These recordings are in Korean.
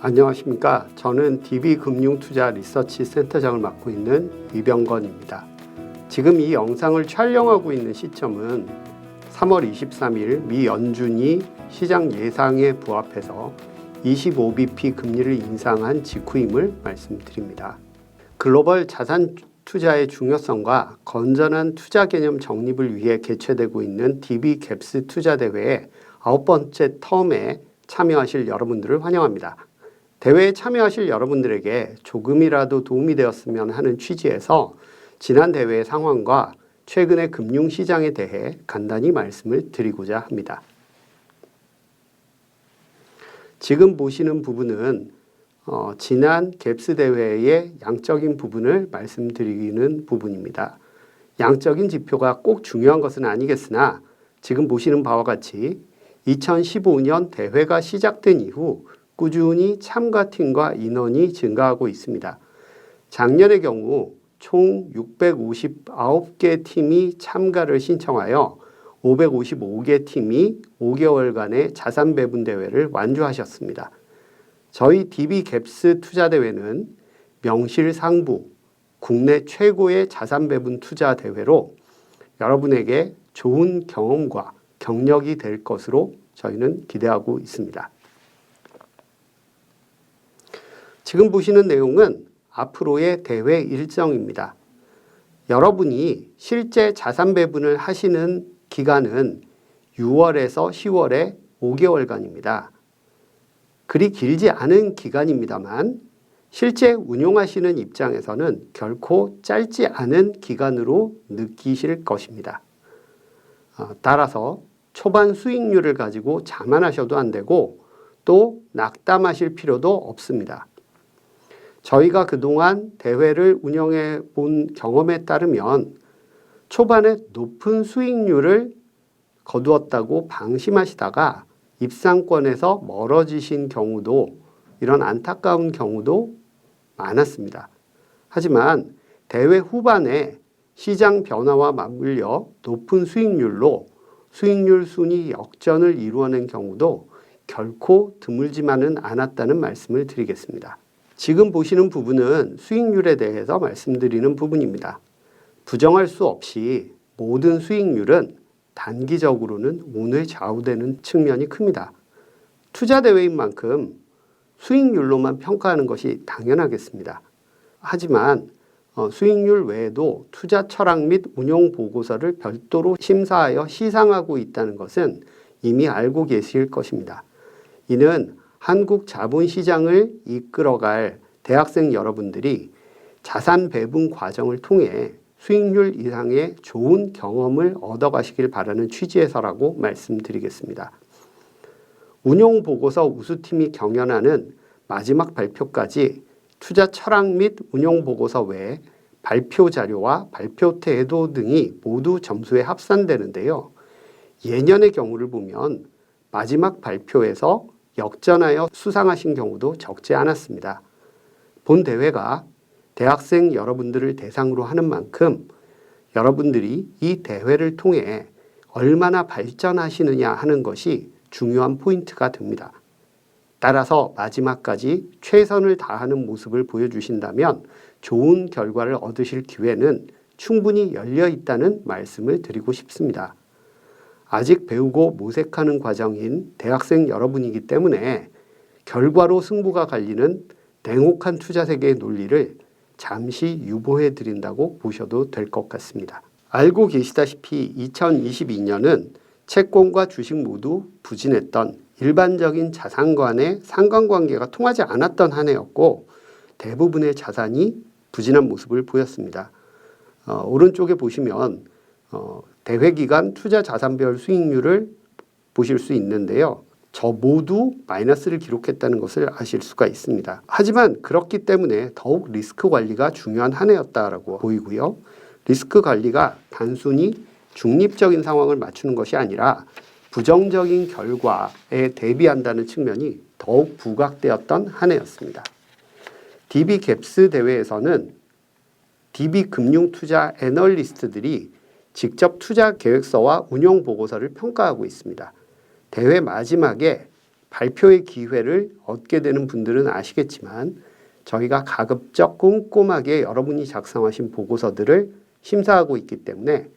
안녕하십니까. 저는 DB금융투자 리서치 센터장을 맡고 있는 이병건입니다. 지금 이 영상을 촬영하고 있는 시점은 3월 23일 미 연준이 시장 예상에 부합해서 25bp 금리를 인상한 직후임을 말씀드립니다. 글로벌 자산 투자의 중요성과 건전한 투자 개념 정립을 위해 개최되고 있는 DB갭스 투자대회의 9번째 텀에 참여하실 여러분들을 환영합니다. 대회에 참여하실 여러분들에게 조금이라도 도움이 되었으면 하는 취지에서 지난 대회의 상황과 최근의 금융시장에 대해 간단히 말씀을 드리고자 합니다. 지금 보시는 부분은 지난 갭스 대회의 양적인 부분을 말씀드리는 부분입니다. 양적인 지표가 꼭 중요한 것은 아니겠으나 지금 보시는 바와 같이 2015년 대회가 시작된 이후 꾸준히 참가팀과 인원이 증가하고 있습니다. 작년의 경우 총 659개 팀이 참가를 신청하여 555개 팀이 5개월간의 자산 배분 대회를 완주하셨습니다. 저희 DB갭스 투자대회는 명실상부 국내 최고의 자산 배분 투자 대회로 여러분에게 좋은 경험과 경력이 될 것으로 저희는 기대하고 있습니다. 지금 보시는 내용은 앞으로의 대회 일정입니다. 여러분이 실제 자산 배분을 하시는 기간은 6월에서 10월의 5개월간입니다. 그리 길지 않은 기간입니다만 실제 운용하시는 입장에서는 결코 짧지 않은 기간으로 느끼실 것입니다. 따라서 초반 수익률을 가지고 자만하셔도 안 되고 또 낙담하실 필요도 없습니다. 저희가 그동안 대회를 운영해 본 경험에 따르면 초반에 높은 수익률을 거두었다고 방심하시다가 입상권에서 멀어지신 경우도 이런 안타까운 경우도 많았습니다. 하지만 대회 후반에 시장 변화와 맞물려 높은 수익률로 수익률 순위 역전을 이루어낸 경우도 결코 드물지만은 않았다는 말씀을 드리겠습니다. 지금 보시는 부분은 수익률에 대해서 말씀드리는 부분입니다. 부정할 수 없이 모든 수익률은 단기적으로는 운에 좌우되는 측면이 큽니다. 투자 대회인 만큼 수익률로만 평가하는 것이 당연하겠습니다. 하지만 수익률 외에도 투자 철학 및 운용 보고서를 별도로 심사하여 시상하고 있다는 것은 이미 알고 계실 것입니다. 이는 한국 자본시장을 이끌어갈 대학생 여러분들이 자산 배분 과정을 통해 수익률 이상의 좋은 경험을 얻어가시길 바라는 취지에서라고 말씀드리겠습니다. 운용보고서 우수팀이 경연하는 마지막 발표까지 투자 철학 및 운용보고서 외에 발표 자료와 발표 태도 등이 모두 점수에 합산되는데요. 예년의 경우를 보면 마지막 발표에서 역전하여 수상하신 경우도 적지 않았습니다. 본 대회가 대학생 여러분들을 대상으로 하는 만큼 여러분들이 이 대회를 통해 얼마나 발전하시느냐 하는 것이 중요한 포인트가 됩니다. 따라서 마지막까지 최선을 다하는 모습을 보여주신다면 좋은 결과를 얻으실 기회는 충분히 열려 있다는 말씀을 드리고 싶습니다. 아직 배우고 모색하는 과정인 대학생 여러분이기 때문에 결과로 승부가 갈리는 냉혹한 투자 세계의 논리를 잠시 유보해 드린다고 보셔도 될 것 같습니다. 알고 계시다시피 2022년은 채권과 주식 모두 부진했던 일반적인 자산과의 상관관계가 통하지 않았던 한 해였고 대부분의 자산이 부진한 모습을 보였습니다. 오른쪽에 보시면 대회 기간 투자 자산별 수익률을 보실 수 있는데요. 저 모두 마이너스를 기록했다는 것을 아실 수가 있습니다. 하지만 그렇기 때문에 더욱 리스크 관리가 중요한 한 해였다라고 보이고요. 리스크 관리가 단순히 중립적인 상황을 맞추는 것이 아니라 부정적인 결과에 대비한다는 측면이 더욱 부각되었던 한 해였습니다. DB갭스 대회에서는 DB금융투자 애널리스트들이 직접 투자 계획서와 운용 보고서를 평가하고 있습니다. 대회 마지막에 발표의 기회를 얻게 되는 분들은 아시겠지만 저희가 가급적 꼼꼼하게 여러분이 작성하신 보고서들을 심사하고 있기 때문에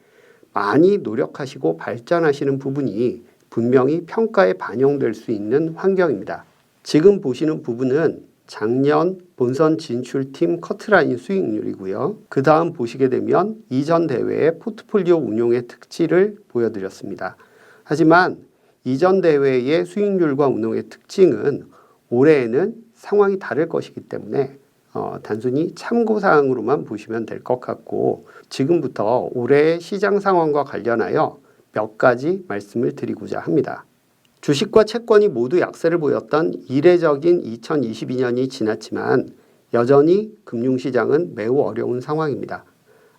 많이 노력하시고 발전하시는 부분이 분명히 평가에 반영될 수 있는 환경입니다. 지금 보시는 부분은 작년 본선 진출팀 커트라인 수익률이고요. 그 다음 보시게 되면 이전 대회의 포트폴리오 운용의 특질을 보여드렸습니다. 하지만 이전 대회의 수익률과 운용의 특징은 올해에는 상황이 다를 것이기 때문에 단순히 참고사항으로만 보시면 될 것 같고 지금부터 올해의 시장 상황과 관련하여 몇 가지 말씀을 드리고자 합니다. 주식과 채권이 모두 약세를 보였던 이례적인 2022년이 지났지만 여전히 금융시장은 매우 어려운 상황입니다.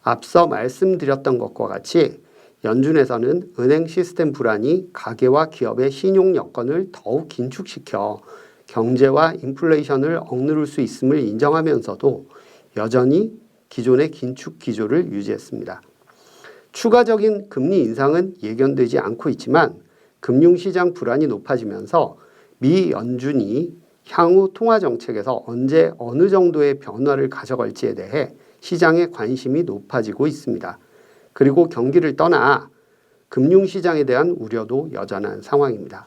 앞서 말씀드렸던 것과 같이 연준에서는 은행 시스템 불안이 가계와 기업의 신용 여건을 더욱 긴축시켜 경제와 인플레이션을 억누를 수 있음을 인정하면서도 여전히 기존의 긴축 기조를 유지했습니다. 추가적인 금리 인상은 예견되지 않고 있지만 금융시장 불안이 높아지면서 미 연준이 향후 통화정책에서 언제 어느 정도의 변화를 가져갈지에 대해 시장의 관심이 높아지고 있습니다. 그리고 경기를 떠나 금융시장에 대한 우려도 여전한 상황입니다.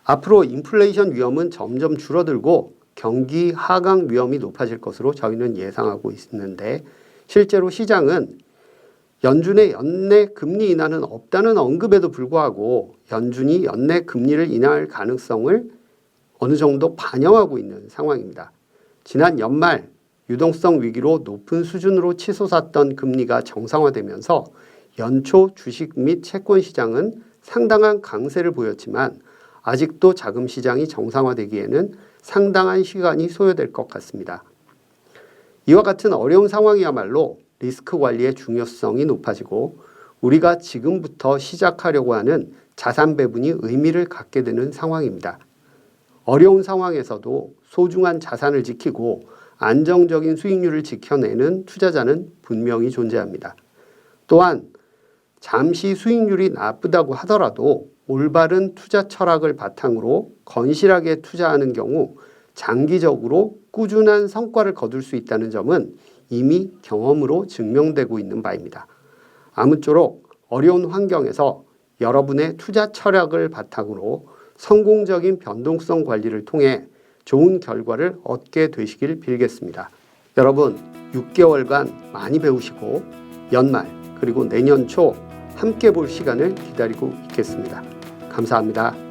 앞으로 인플레이션 위험은 점점 줄어들고 경기 하강 위험이 높아질 것으로 저희는 예상하고 있는데 실제로 시장은 연준의 연내 금리 인하는 없다는 언급에도 불구하고 연준이 연내 금리를 인하할 가능성을 어느 정도 반영하고 있는 상황입니다. 지난 연말 유동성 위기로 높은 수준으로 치솟았던 금리가 정상화되면서 연초 주식 및 채권 시장은 상당한 강세를 보였지만 아직도 자금 시장이 정상화되기에는 상당한 시간이 소요될 것 같습니다. 이와 같은 어려운 상황이야말로 리스크 관리의 중요성이 높아지고 우리가 지금부터 시작하려고 하는 자산 배분이 의미를 갖게 되는 상황입니다. 어려운 상황에서도 소중한 자산을 지키고 안정적인 수익률을 지켜내는 투자자는 분명히 존재합니다. 또한 잠시 수익률이 나쁘다고 하더라도 올바른 투자 철학을 바탕으로 건실하게 투자하는 경우 장기적으로 꾸준한 성과를 거둘 수 있다는 점은 이미 경험으로 증명되고 있는 바입니다. 아무쪼록 어려운 환경에서 여러분의 투자 철학을 바탕으로 성공적인 변동성 관리를 통해 좋은 결과를 얻게 되시길 빌겠습니다. 여러분 6개월간 많이 배우시고 연말 그리고 내년 초 함께 볼 시간을 기다리고 있겠습니다. 감사합니다.